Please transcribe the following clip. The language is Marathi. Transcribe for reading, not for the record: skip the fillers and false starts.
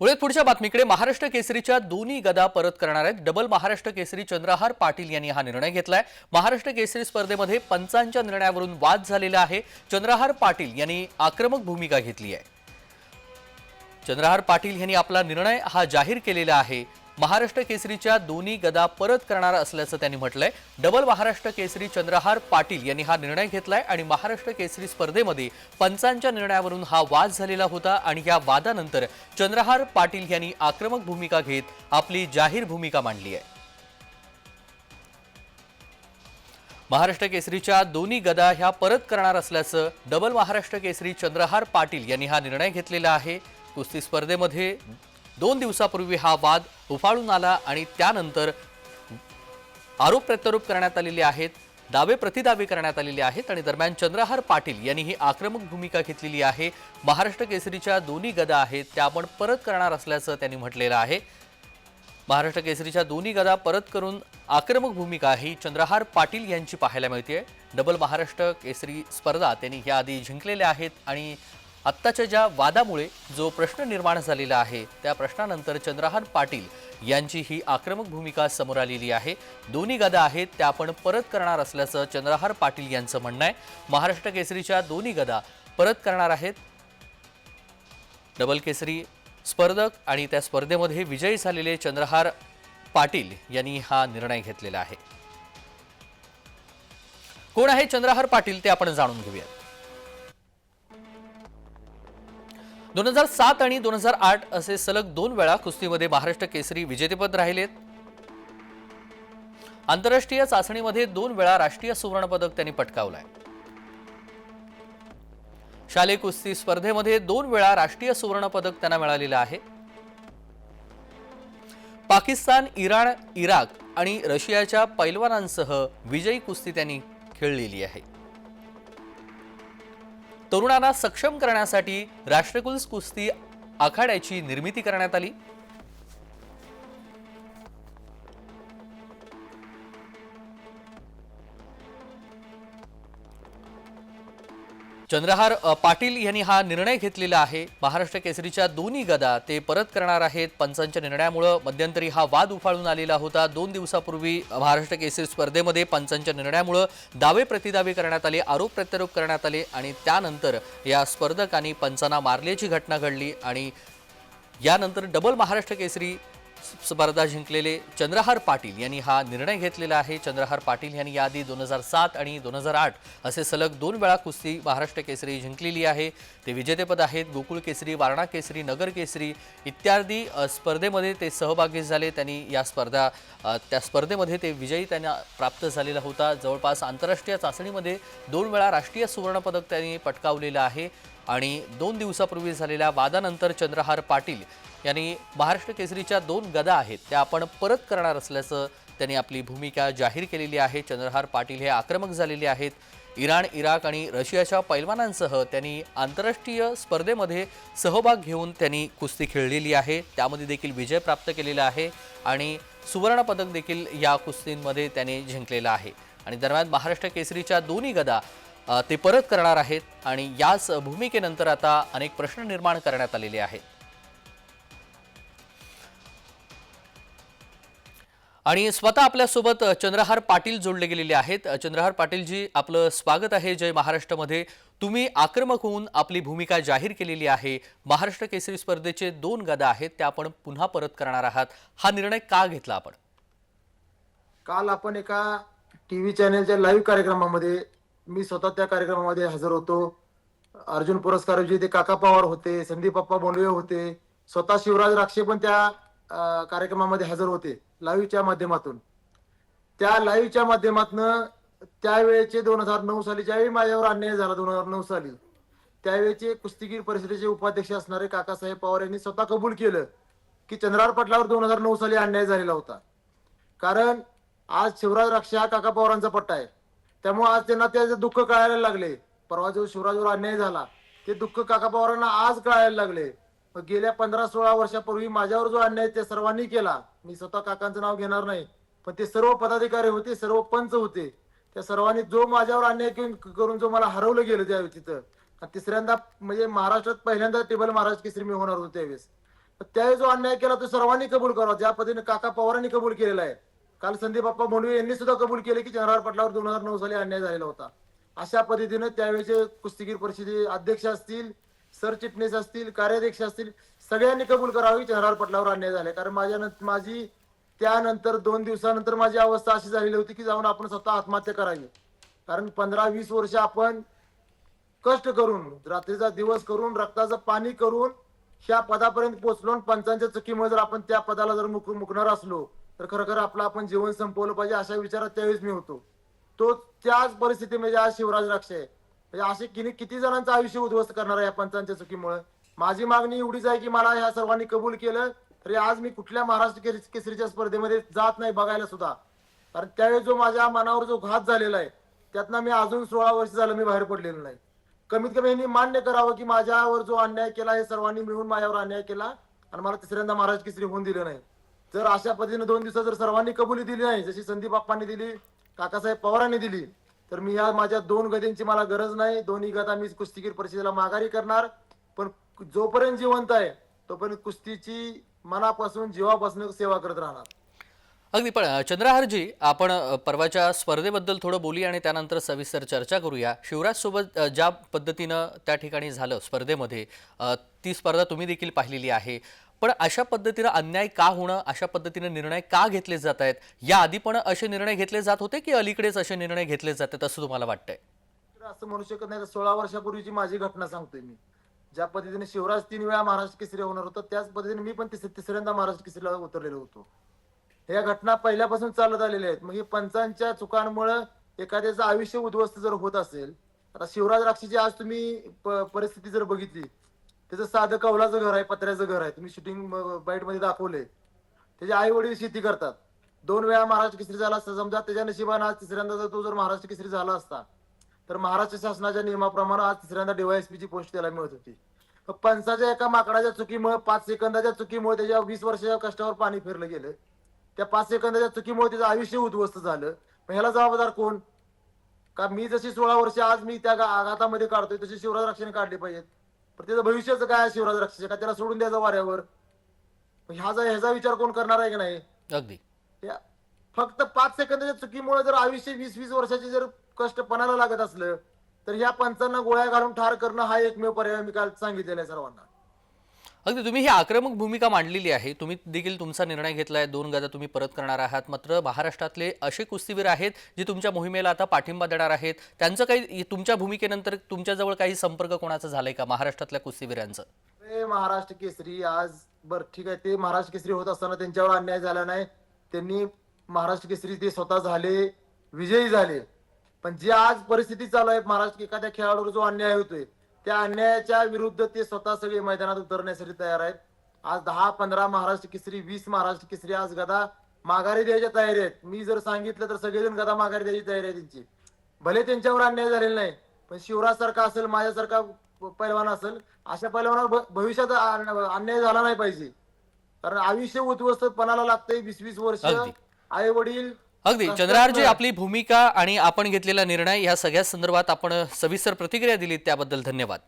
वळूयात पुढच्या बातमीकडे। महाराष्ट्र केसरीच्या दोन्ही गदा परत करणार आहेत। डबल महाराष्ट्र केसरी चंद्रहार पाटील यांनी हा निर्णय घेतलाय। महाराष्ट्र केसरी स्पर्धेमध्ये पंचांच्या निर्णयावरून वाद झालेला आहे। चंद्रहार पाटील यांनी आक्रमक भूमिका घेतली आहे। चंद्रहार पाटील यांनी आपला निर्णय हा जाहीर केलेला आहे। महाराष्ट्र केसरीच्या दोन्ही गदा परत करणार असल्याचं त्यांनी म्हटलंय। डबल महाराष्ट्र केसरी चंद्रहार पाटील यांनी हा निर्णय घेतलाय आणि महाराष्ट्र केसरी स्पर्धेमध्ये पंचांच्या निर्णयावरून हा वाद झालेला होता आणि या वादानंतर चंद्रहार पाटील यांनी आक्रमक भूमिका घेत आपली जाहीर भूमिका मांडली आहे। महाराष्ट्र केसरीच्या दोन्ही गदा ह्या परत करणार असल्याचं डबल महाराष्ट्र केसरी चंद्रहार पाटील यांनी हा निर्णय घेतलेला आहे। कुस्ती स्पर्धेमध्ये 2 दिवसापूर्वी हा वाद उफाळून आला आणि त्यानंतर आरोप प्रत्यारोप करण्यात आलेले आहेत, दावे प्रतिदावे करण्यात आलेले आहेत आणि दरम्यान चंद्रहार पाटील यांनी ही आक्रमक भूमिका घेतलेली आहे। महाराष्ट्र केसरीच्या दोन्ही गदा आहेत त्या आपण परत करणार असल्याचं त्यांनी म्हटलेलं आहे। महाराष्ट्र केसरीच्या दोन्ही गदा परत करून आक्रमक भूमिका ही चंद्रहार पाटील यांची पाहायला मिळते। डबल महाराष्ट्र केसरी स्पर्धा त्यांनी याआधी जिंकलेल्या आहेत आणि आत्ताच्या ज्या वादामुळे जो प्रश्न निर्माण झालेला आहे त्या प्रश्नानंतर चंद्रहार पाटील यांची ही आक्रमक भूमिका समोर आलेली आहे। दोन्ही गदा आहेत त्या आपण परत करणार असल्याचं चंद्रहार पाटील यांचं म्हणणं आहे। महाराष्ट्र केसरीच्या दोन्ही गदा परत करणार आहेत। डबल केसरी स्पर्धक आणि त्या स्पर्धेमध्ये विजयी झालेले चंद्रहार पाटील यांनी हा निर्णय घेतलेला आहे। कोण आहे चंद्रहार पाटील ते आपण जाणून घेऊया। 2007 आणि 2008 असे सलग 2 वेळा कुस्तीमध्ये महाराष्ट्र केसरी विजेतेपद राहिलेत। आंतरराष्ट्रीय चाचणीमध्ये 2 वेळा राष्ट्रीय सुवर्ण पदक त्यांनी पटकावलंय। शालेय कुस्ती स्पर्धेमध्ये 2 वेळा राष्ट्रीय सुवर्ण पदक त्यांना मिळालेलं आहे। पाकिस्तान, इराण, इराक आणि रशियाच्या पैलवानांसह विजयी कुस्ती त्यांनी खेळलेली आहे। तरुणांना सक्षम करण्यासाठी राष्ट्रकुल कुस्ती आखाड्याची निर्मिती करण्यात आली। चंद्रहार पाटील यांनी हा निर्णय घेतलेला आहे। महाराष्ट्र केसरीच्या दोन्ही गदा ते परत करणार आहेत। पंचांच्या निर्णयामुळे मध्यंतरी हा वाद उफाळून आलेला होता। 2 दिवसापूर्वी महाराष्ट्र केसरी स्पर्धेमध्ये पंचांच्या निर्णयामुळे दावे प्रतिदावे करण्यात आले, आरोप प्रत्यारोप करण्यात आले आणि त्यानंतर या स्पर्धकांनी पंचांना मारल्याची घटना घडली आणि यानंतर डबल महाराष्ट्र केसरी स्पर्धा जिंकलेले चंद्रहार पाटील यांनी हा निर्णय घेतलेला आहे। चंद्रहार पाटील यांनी याआधी 2007 आणि 2008 असे सलग 2 वेळा कुस्ती महाराष्ट्र केसरी जिंकलेली आहे। ते विजेतेपद आहेत। गोकुळ केसरी, वारणा केसरी, नगर केसरी इत्यादी स्पर्धेमध्ये ते सहभागी झाले। त्यांनी या त्या स्पर्धेमध्ये ते विजयी त्यांना प्राप्त झालेला होता। जवळपास आंतरराष्ट्रीय चाचणीमध्ये 2 वेळा राष्ट्रीय सुवर्ण पदक त्यांनी पटकावलेलं आहे आणि 2 दिवसापूर्वी झालेल्या वादानंतर चंद्रहार पाटील यांनी महाराष्ट्र केसरीच्या 2 गदा आहेत त्या आपण परत करणार असल्याचं त्यांनी आपली भूमिका जाहीर केलेली आहे। चंद्रहार पाटील हे आक्रमक झालेले आहेत। इराण, इराक आणि रशियाच्या पैलवानांसह त्यांनी आंतरराष्ट्रीय स्पर्धेमध्ये सहभाग घेऊन त्यांनी कुस्ती खेळलेली आहे। त्यामध्ये देखील विजय प्राप्त केलेला आहे आणि सुवर्ण पदक देखील या कुस्तींमध्ये त्यांनी जिंकलेलं आहे आणि दरम्यान महाराष्ट्र केसरीच्या दोन्ही गदा ते परत करणार आहेत आणि याच भूमिकेनंतर आता अनेक प्रश्न निर्माण करण्यात आलेले आहेत आणि स्वतः आपल्यासोबत चंद्रहार पाटील जोडले गेलेले आहेत। चंद्रहार पाटील जी, आपलं स्वागत आहे जय महाराष्ट्रामध्ये। तुम्ही आक्रमक होऊन आपली भूमिका जाहीर केलेली आहे। महाराष्ट्र केसरी स्पर्धेचे 2 गदा आहेत त्या आपण पुन्हा परत करणार आहात। हा निर्णय का घेतला आपण? काल आपण एका टीव्ही चॅनलच्या लाईव्ह कार्यक्रमामध्ये मी स्वतः त्या कार्यक्रमामध्ये हजर होतो। अर्जुन पुरस्कार विजेते काका पवार होते, संदीप बाप्पा बोंडवे होते, स्वतः शिवराज राक्षे पण त्या कार्यक्रमामध्ये हजर होते लाईव्हच्या माध्यमातून। त्या लाईव्हच्या माध्यमातून त्यावेळेचे 2009 साली ज्यावेळी माझ्यावर अन्याय झाला 2009 साली, त्यावेळेचे कुस्तीगीर परिषदेचे उपाध्यक्ष असणारे काकासाहेब पवार यांनी स्वतः कबूल केलं की चंद्रहार पाटलावर 2009 साली अन्याय झालेला होता। कारण आज शिवराज राक्षे हा काका पवारांचा पट्टा आहे, त्यामुळे आज त्यांना त्याचं दुःख कळायला लागले। परवा जो शिवराजवर अन्याय झाला ते दुःख काका पवारांना आज कळायला लागले। गेल्या 15-16 वर्षापूर्वी माझ्यावर जो अन्याय त्या सर्वांनी केला, मी स्वतः काकांचं नाव घेणार नाही, पण ते सर्व पदाधिकारी होते, सर्व पंच होते, त्या सर्वांनी जो माझ्यावर अन्याय करून जो मला हरवलं गेलं त्यावेळी तिथं, तिसऱ्यांदा म्हणजे महाराष्ट्रात पहिल्यांदा टेबल महाराष्ट्र केसरी मी होणार होतो त्यावेळेस, त्यावेळी जो अन्याय केला तो सर्वांनी कबूल करावा, ज्या पद्धतीने काका पवारांनी कबूल केलेला आहे. काल संदीप बाप्पा बोंडवे यांनी सुद्धा कबूल केले की चंद्रहार पाटलावर 2009 साली अन्याय झालेला होता. अशा पद्धतीने त्यावेळेचे कुस्तीगीर परिषदे अध्यक्ष असतील, सरचिटणीस असतील, कार्याध्यक्ष असतील, सगळ्यांनी कबूल करावी की चंद्रहार पाटलावर अन्याय झालाय. कारण माझी त्यानंतर 2 दिवसानंतर माझी अवस्था अशी झालेली होती की जाऊन आपण स्वतः आत्महत्या करावी. कारण 15-20 वर्ष आपण कष्ट करून, रात्रीचा दिवस करून, रक्ताचं पाणी करून ह्या पदापर्यंत पोहोचलो आणि पंचांच्या चुकीमुळे जर आपण त्या पदाला जर मुकणार असलो तर खरं आपलं आपण जीवन संपवलं पाहिजे अशा विचारात त्यावेळेस मी होतो. तो त्याच परिस्थितीमध्ये आज शिवराज राक्षे आहे. म्हणजे असे किती जणांचं आयुष्य उद्ध्वस्त करणार आहे या पंचांच्या चुकीमुळे. माझी मागणी एवढीच आहे की मला ह्या सर्वांनी कबूल केलं तरी आज मी कुठल्या महाराष्ट्र केसरीच्या स्पर्धेमध्ये जात नाही बघायला सुद्धा. कारण त्यावेळी जो माझ्या मनावर जो घात झालेला आहे त्यातनं मी अजून 16 वर्ष झालं मी बाहेर पडलेलो नाही. कमीत कमी यांनी मान्य करावं की माझ्यावर जो अन्याय केला हे सर्वांनी मिळून माझ्यावर अन्याय केला आणि मला तिसऱ्यांदा महाराज केसरी होऊन दिलं नाही. जर अशा पद्धतीने 2 दिवसात जर सर्वांनी कबुली दिली नाही, जशी संदीप बाप्पांनी दिली, काकासाहेब पवारांनी दिली, तर मी या माझ्या 2 गदींची मला गरज नाही. दोन्ही गदा मी कुस्तीगीर परिषदेला माघारी करणार. पण जोपर्यंत जिवंत आहे तोपर्यंत कुस्तीची मनापासून जीवापासून सेवा करत राहणार. अगदी. पण चंद्रहारजी, आपण परवाच्या स्पर्धेबद्दल थोडं बोलूया आणि त्यानंतर सविस्तर चर्चा करूया. शिवराज सोबत ज्या पद्धतीनं त्या ठिकाणी झालं स्पर्धेमध्ये, ती स्पर्धा तुम्ही देखील पाहिलेली आहे. पण अशा पद्धतीनं अन्याय का होणं, अशा पद्धतीने निर्णय का घेतले जात आहेत? याआधी पण असे निर्णय घेतले जात होते की अलीकडेच असे निर्णय घेतले जातात असं तुम्हाला वाटतंय? असं म्हणू शकत नाही. 16 वर्षापूर्वीची माझी घटना सांगतोय मी. ज्या पद्धतीने शिवराज 3 वेळा महाराष्ट्र केसरी होणार होता त्याच पद्धतीने मी पण तिसऱ्यांदा महाराष्ट्र केसरीला उतरलेलो होतो. ह्या घटना पहिल्यापासून चालत आलेल्या आहेत. मग ही पंचांच्या चुकांमुळे एखाद्याचं आयुष्य उद्ध्वस्त जर होत असेल, आता शिवराज राक्षीची आज तुम्ही परिस्थिती जर बघितली, त्याचं साधं कौलाचं घर आहे, पत्र्याचं घर आहे. तुम्ही शूटिंग बाईट मध्ये दाखवले. त्याचे आई वडील शेती करतात. 2 वेळा महाराष्ट्र केसरी झाला असता, समजा त्याच्या नशिबानं आज तिसऱ्यांदा जर तो जर महाराष्ट्र केसरी झाला असता तर महाराष्ट्र शासनाच्या नियमाप्रमाणे आज तिसऱ्यांदा DYSP ची पोस्ट त्याला मिळत होती. पंचाच्या एका माकडाच्या चुकीमुळे, 5 सेकंदाच्या चुकीमुळे त्याच्या 20 वर्षाच्या कष्टावर पाणी फिरलं गेलं. त्या 5 सेकंदाच्या चुकीमुळे त्याचं आयुष्य उद्ध्वस्त झालं. मग ह्याला जबाबदार कोण? का मी जशी 16 वर्ष आज मी त्या आघातामध्ये काढतोय तशी शिवराज राक्षेने काढली पाहिजेत? पण त्याचं भविष्याचं काय शिवराज राक्षे? का त्याला सोडून द्यायचं वाऱ्यावर? ह्याचा विचार कोण करणार आहे की नाही? अगदी. फक्त 5 सेकंदाच्या चुकीमुळे जर आयुष्य 20-20 वर्षाचे जर कष्ट पणाला लागत असलं तर ह्या पंचांना गोळ्या घालून ठार करणं हा एकमेव पर्याय मी काल सांगितलेला आहे सर्वांना. अगदी. तुम्ही ही आक्रमक भूमिका मांडलेली आहे. तुम्ही देखील तुमचा निर्णय घेतलाय, 2 गदा तुम्ही परत करणार आहात. मात्र महाराष्ट्रातले असे कुस्तीवीर आहेत जे तुमच्या मोहिमेला आता पाठिंबा देणार आहेत. त्यांचं काही तुमच्या भूमिकेनंतर तुमच्याजवळ काही संपर्क कोणाचा झालाय का महाराष्ट्रातल्या कुस्तीवीरांचं? महाराष्ट्र केसरी आज बर ठीक आहे, ते महाराष्ट्र केसरी होत असताना त्यांच्यावर अन्याय झाला नाही. त्यांनी महाराष्ट्र केसरी ते स्वतः झाले, विजयी झाले. पण जी आज परिस्थिती चालू आहे महाराष्ट्र, एखाद्या खेळाडूवर जो अन्याय होतोय त्या अन्यायाच्या विरुद्ध ते स्वतः सगळे मैदानात उतरण्यासाठी तयार आहेत. आज 10-15 महाराष्ट्र केसरी, 20 महाराष्ट्र केसरी आज गदा माघारी द्यायच्या तयारी आहेत. मी जर सांगितलं तर सगळेजण गदा माघारी द्यायची तयारी आहे त्यांची. भले त्यांच्यावर अन्याय झालेला नाही, पण शिवराज सारखा असेल, माझ्यासारखा पैलवान असेल, अशा पैलवानावर भविष्यात अन्याय झाला नाही पाहिजे. कारण आयुष्य उद्ध्वस्त पणाला लागतंय. 20-20 वर्ष आई वडील. अगदी. चंद्रहारजी, आपली भूमिका आणि आपण घेतलेला निर्णय या सगळ्या संदर्भात आपण सविस्तर प्रतिक्रिया दिली त्याबद्दल धन्यवाद.